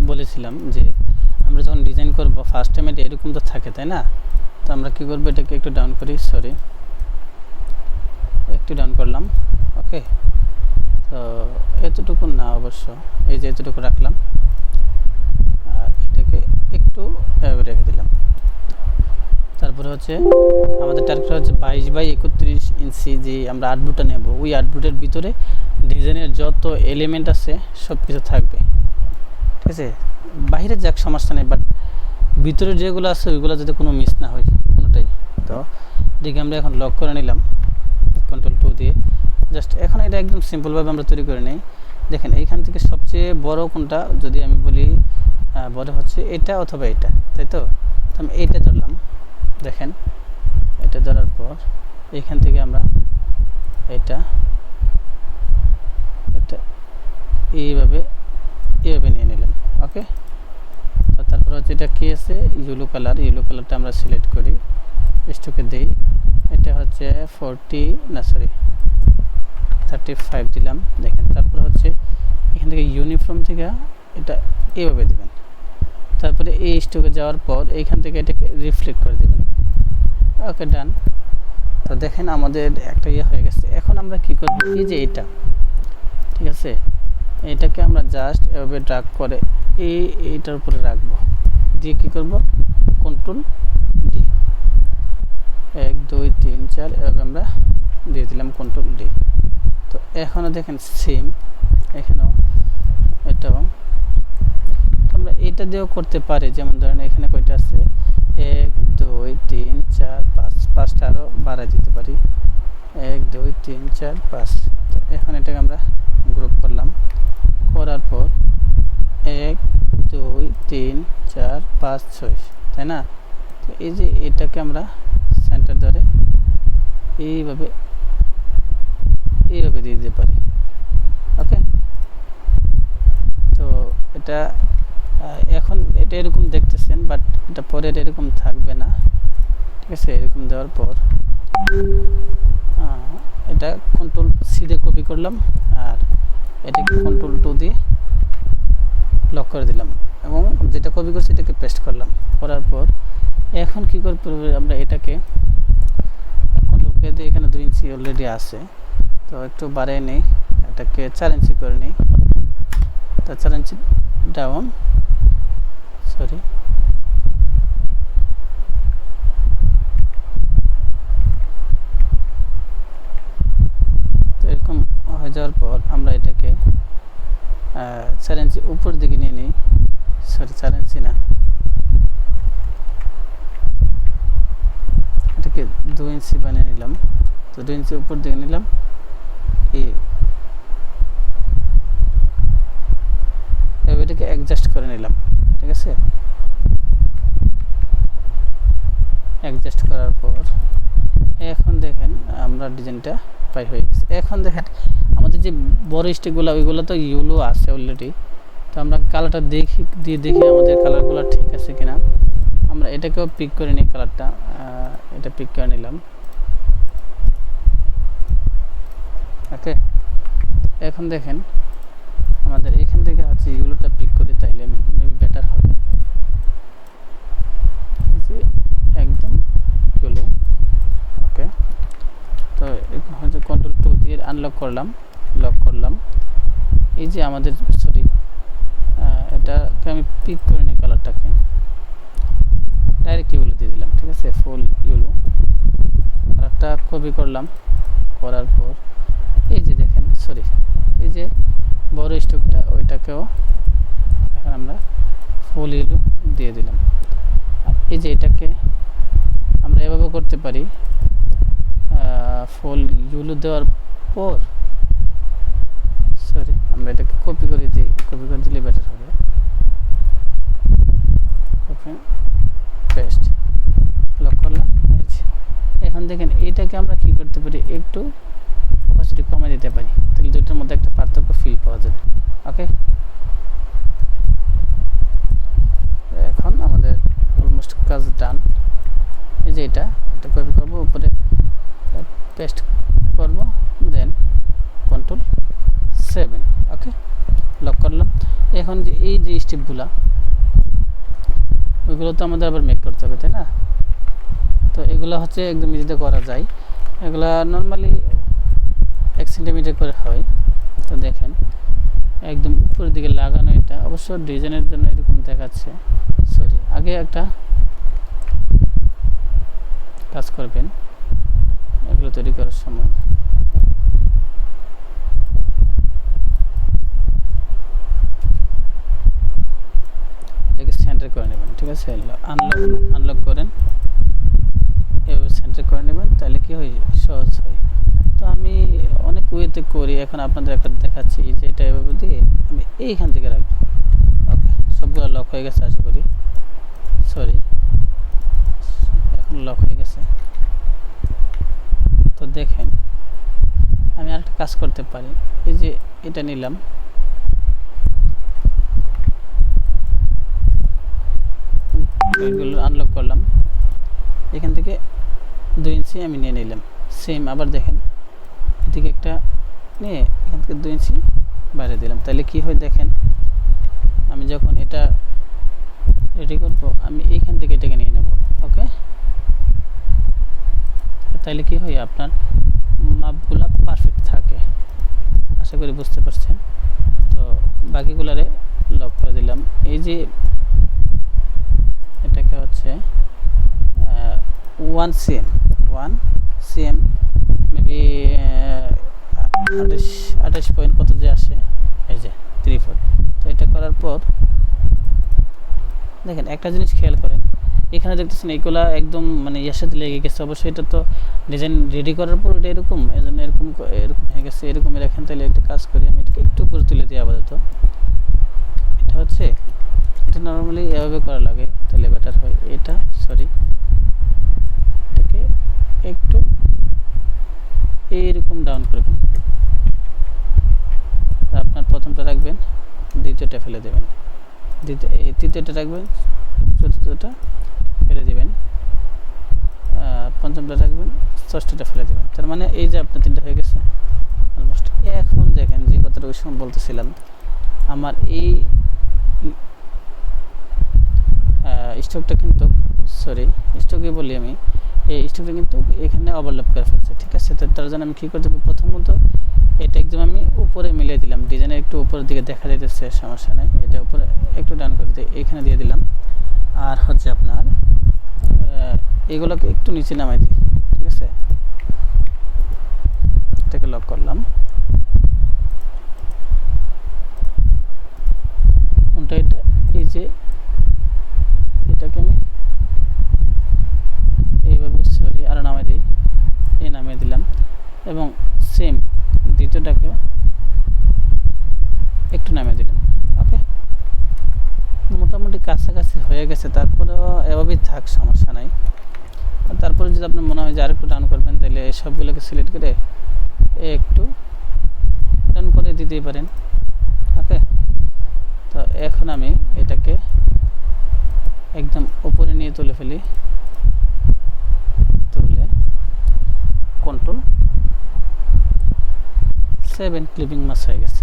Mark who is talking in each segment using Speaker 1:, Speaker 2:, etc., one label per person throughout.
Speaker 1: বলেছিলাম যে আমরা যখন ডিজাইন করব ফার্স্ট টাইম এটা এরকম তো থাকে, তাই না? তো আমরা কি করব, এটাকে একটু ডাউন করি, সরি একটু ডাউন করলাম। ওকে, তো এতটুকু না, অবশ্য এই যে এতটুকু রাখলাম, আর এটাকে একটু রেখে দিলাম। তারপরে হচ্ছে আমাদের টার্গেট হচ্ছে 22 x 31 ইঞ্চি যে আমরা আর্টবোর্ডটা নেব, ওই আর্টবোর্ডের ভিতরে ডিজাইনের যত এলিমেন্ট আছে সব কিছু থাকবে, ঠিক আছে? বাইরে যাক সমস্যা নেই, বাট ভিতরে যেগুলো আছে ওইগুলো যাতে কোনো মিস না হয় কোনোটাই। তো এদিকে আমরা এখন লক করে নিলাম কন্ট্রোল 2 দিয়ে। জাস্ট এখন এটা একদম সিম্পলভাবে আমরা তৈরি করে নিই। দেখেন এইখান থেকে সবচেয়ে বড় কোনটা যদি আমি বলি, বড় হচ্ছে এটা অথবা এটা, তাই তো? আমি এইটা ধরলাম। দেখেন এটা ধরার পর এইখান থেকে আমরা এটা এইভাবে নিয়ে নিলাম। ওকে, তো তারপর হচ্ছে এটা কি আছে, ইয়েলো কালারটা আমরা সিলেক্ট করি, স্টোকে দিই। এটা হচ্ছে 35 দিলাম। দেখেন তারপর হচ্ছে এখান থেকে ইউনিফর্ম থেকে এটা এইভাবে দেবেন। তারপরে এই স্টোকে যাওয়ার পর এইখান থেকে এটাকে রিফ্লেক্ট করে দেবেন। ওকে, ডান। তো দেখেন আমাদের একটা ইয়ে হয়ে গেছে। এখন আমরা কি করব, এই যে এটা, ঠিক আছে, এটাকে আমরা জাস্ট এভাবে ড্র্যাগ করে এইটার উপরে রাখবো, দিয়ে কি করব, কন্ট্রোল ডি, 1 2 3 4 এভাবে আমরা দিয়ে দিলাম কন্ট্রোল ডি। তো এখনও দেখেন সেম, এখানেও এটাও আমরা এটা দিয়েও করতে পারি। যেমন ধরেন এখানে কয়টা আছে, 1 2 3 4 5, 5টা আরও বাড়াই দিতে পারি, 1 2 3 4 5। তো এখন এটাকে আমরা গ্রুপ করলাম, করার পর 1 2 3 4 5 6, তাই না? তো এই যে এটাকে আমরা সেন্টার ধরে এইভাবে দিয়ে দিতে পারি। ওকে, তো এটা এখন এটা এরকম দেখতেছেন, বাট এটা পরে এরকম থাকবে না, ঠিক আছে? এরকম দেওয়ার পর এটা কন্ট্রোল সি দিয়ে কপি করলাম, আর এটাকে কন্ট্রোল 2 দিয়ে লক করে দিলাম, এবং যেটা কপি করছি এটাকে পেস্ট করলাম। করার পর এখন কি করব, আমরা এটাকে কন্ট্রোল কে দিয়ে, এখানে 2 ইঞ্চি অলরেডি আছে, তো একটু বাড়িয়ে নিই, এটাকে 4 ইঞ্চি করে নিই। তো 4 ইঞ্চি ডাউন, সরি, তো এরকম হয়ে যাওয়ার পর আমরা এটাকে 4 ইঞ্চি উপর দিকে নিয়ে নিই, সরি 4 ইঞ্চি না, এটাকে 2 ইঞ্চি বানিয়ে নিলাম। তো 2 ইঞ্চি উপর দিকে নিলাম, এটাকে অ্যাডজাস্ট করে নিলাম, ঠিক আছে? অ্যাডজাস্ট করার পর এখন দেখেন আমরা ডিজাইনটা প্রায় হয়ে গেছে। এখন দেখেন আমাদের যে বড় স্টিকগুলো ওইগুলো তো ইউলো আছে অলরেডি, তো আমরা কালারটা দেখি আমাদের কালারগুলো ঠিক আছে কিনা। আমরা এটাকেও পিক করে নিই, কালারটা এটা পিক করে নিলাম। ওকে, এখন দেখেন আমাদের এখান থেকে হচ্ছে ইউলোটা পিক করি, তাইলে মেবি বেটার হবে। একদম ইউলো। ওকে, তো হচ্ছে কন্ট্রোল 2 দিয়ে আনলক করলাম, লক করলাম। এই যে আমাদের সরি, এটাকে আমি পিক করে নিই, কালারটাকে ডাইরেক্ট ইউলো দিয়ে দিলাম, ঠিক আছে? ফুল ইউলো কালারটা কপি করলাম, করার পর এই যে দেখেন, সরি, এই যে বড় স্টকটা ওইটাকেও এখন আমরা ফুল ইউলো দিয়ে দিলাম। আর এই যে এটাকে আমরা এভাবে করতে পারি, ফুল ইউলো দেওয়ার পর, সরি, আমরা এটাকে কপি করে দিলে বেটার হবে। ওকে, পেস্ট, লক করলাম। এখন দেখেন এটাকে আমরা কি করতে পারি, একটু অপাসিটি কমিয়ে দিতে পারি, তাহলে দুটোর মধ্যে একটা পার্থক্য ফিল পাওয়া যাবে। ওকে, এখন আমাদের অলমোস্ট কাজ ডান। এই যে এটা কপি করব, উপরে পেস্ট করব, দেন কন্ট্রোল 7। ওকে, লক করলাম। এখন যে এই যে স্টেপগুলা ওইগুলো তো আমাদের আবার মেক করতে হবে, তাই না? তো এগুলো হচ্ছে একদম ইজিতে করা যায়। এগুলা নর্মালি 1 সেন্টিমিটার করে হয়। তো দেখেন একদম উপরের দিকে লাগানো, এটা অবশ্য ডিজাইনের জন্য এরকম দেখাচ্ছে। সরি, আগে একটা কাজ করবেন এগুলো তৈরি করার সময়। এটাকে সেন্টার করে নেবেন, ঠিক আছে? আনলক করেন, এভাবে সেন্টার করে নেবেন, তাহলে কি হয়, সহজ হয়। তো আমি অনেক ওয়েতে করি, এখন আপনাদের একটা দেখাচ্ছি যে এটা এভাবে দিয়ে আমি এইখান থেকে রাখবো। ওকে, সবগুলো লক হয়ে গেছে আশা করি। সরি, এখন লক হয়ে গেছে। তো দেখেন আমি আরেকটা কাজ করতে পারি, এই যে এটা নিলাম, এগুলো আনলক করলাম, এখান থেকে 2 ইঞ্চি আমি নিয়ে নিলাম। সেম আবার দেখেন এদিকে একটা নিয়ে এখান থেকে 2 ইঞ্চি বাইরে দিলাম, তাহলে কি হয় দেখেন, আমি যখন এটা রেডি করব আমি এইখান থেকে এটাকে নিয়ে নেব। ওকে, তাহলে কি হয়, আপনার মাপগুলা পারফেক্ট থাকে। আশা করি বুঝতে পারছেন। তো বাকিগুলারে লক করে দিলাম। এই যে এটাকে হচ্ছে 1 cm মেবি 28 পয়েন্ট কত যে আসে, এই যে 3/4। তো এটা করার পর দেখেন একটা জিনিস খেয়াল করেন, এখানে দেখতেছেন এইগুলা একদম মানে ইয়ার সাথে লেগে গেছে। অবশ্যই এটা তো ডিজাইন রেডি করার পর এটা এরকম, এই জন্য এরকম হয়ে গেছে। এরকম রাখেন, তাহলে একটা কাজ করি, আমি এটাকে একটু উপরে তুলে দিই আপাতত। এটা হচ্ছে, এটা নর্মালি এভাবে করা লাগে, তাহলে বেটার হয়। এটা সরি, এটাকে একটু এইরকম ডাউন করবেন। আপনার প্রথমটা রাখবেন, দ্বিতীয়টা ফেলে দেবেন, তৃতীয়টা রাখবেন, চতুর্থটা ফেলে দেবেন, পঞ্চমটা রাখবেন, ষষ্ঠটা ফেলে দেবেন। তার মানে এই যে আপনার 3টা হয়ে গেছে অলমোস্ট। এখন দেখেন যে কথাটা ওই সময় বলতেছিলাম, আমার এই স্টকটা কিন্তু, সরি স্টকই বলি আমি, এই স্টকটা কিন্তু এখানে ওভারল্যাপ করে ফেলছে, ঠিক আছে? তো তার জন্য আমি কী করতে হবে, প্রথমত এটা একদম আমি উপরে মিলিয়ে দিলাম, ডিজাইনের একটু উপরের দিকে দেখা যাইতেছে, সমস্যা নেই। এটা উপরে একটু ডান করে দিয়ে এখানে দিয়ে দিলাম। আর হচ্ছে আপনার এগুলোকে একটু নিচে নামাই দিই, ঠিক আছে? এটাকে লক করলাম, কোনটা এটা, এই যে এটাকে আমি এইভাবে সরি আরও নামাই দিই, এই নামিয়ে দিলাম। এবং সেম দ্বিতীয়টাকে একটু নামিয়ে দিলাম। ওকে, মোটামুটি কাছাকাছি হয়ে গেছে। তারপরেও এভাবেই থাক, সমস্যা নাই। তারপরে যদি আপনার মনে হয় যে আরেকটু ডাউন করবেন, তাহলে সবগুলোকে সিলেক্ট করে একটু ডাউন করে দিতেই পারেন। ওকে, তো এখন আমি এটাকে একদম উপরে নিয়ে তুলে ফেলি, তুলে Ctrl+7 ক্লিপিং মাস হয়ে গেছে।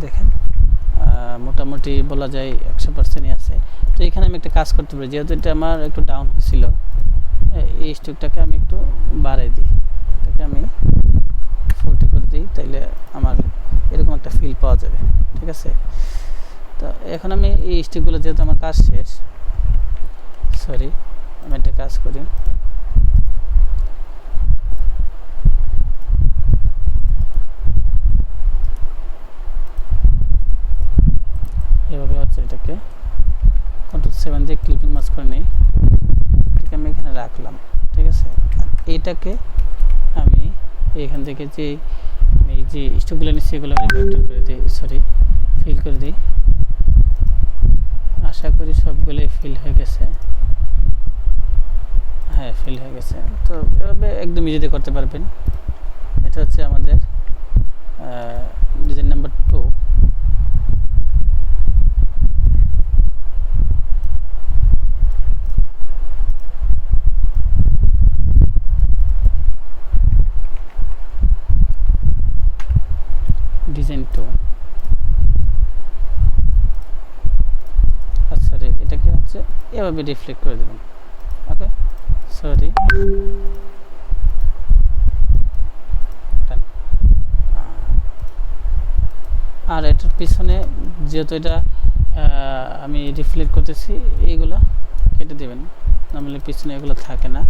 Speaker 1: দেখেন মোটামুটি বলা যায় 100%ই আছে। তো এখানে আমি একটা কাজ করতে পারি, যেহেতু এটা আমার একটু ডাউন হয়েছিল, এই স্ট্রোকটাকে আমি একটু বাড়াই দিই, এটাকে আমি 40 করে দিই, তাইলে আমার এরকম একটা ফিল পাওয়া যাবে, ঠিক আছে? তো এখন আমি এই স্টিকগুলো, যেহেতু আমার কাজ শেষ, সরি আমি একটা কাজ করি, এভাবে হচ্ছে এটাকে Ctrl+7 দিয়ে ক্লিপিং মাস্ক করে নিই, এটাকে আমি এখানে রাখলাম, ঠিক আছে? এটাকে আমি এখান থেকে যে আমি যে স্টকগুলো নিচ্ছি এগুলো আমি ভেক্টর করে দিই, সরি ফিল করে দিই। আশা করি সবগুলোই ফিল হয়ে গেছে। হ্যাঁ, ফিল হয়ে গেছে। তো এভাবে একদম ইজিতে করতে পারবেন। এটা হচ্ছে আমাদের ডিজাইন নাম্বার 2। ডিজাইন 2 হচ্ছে এভাবে রিফ্লেক্ট করে দেবেন। ওকে, সরি, আর এটার পিছনে যেহেতু এটা আমি রিফ্লেক্ট করতেছি, এইগুলা কেটে দেবেন, নাহলে পিছনে এগুলো থাকে না।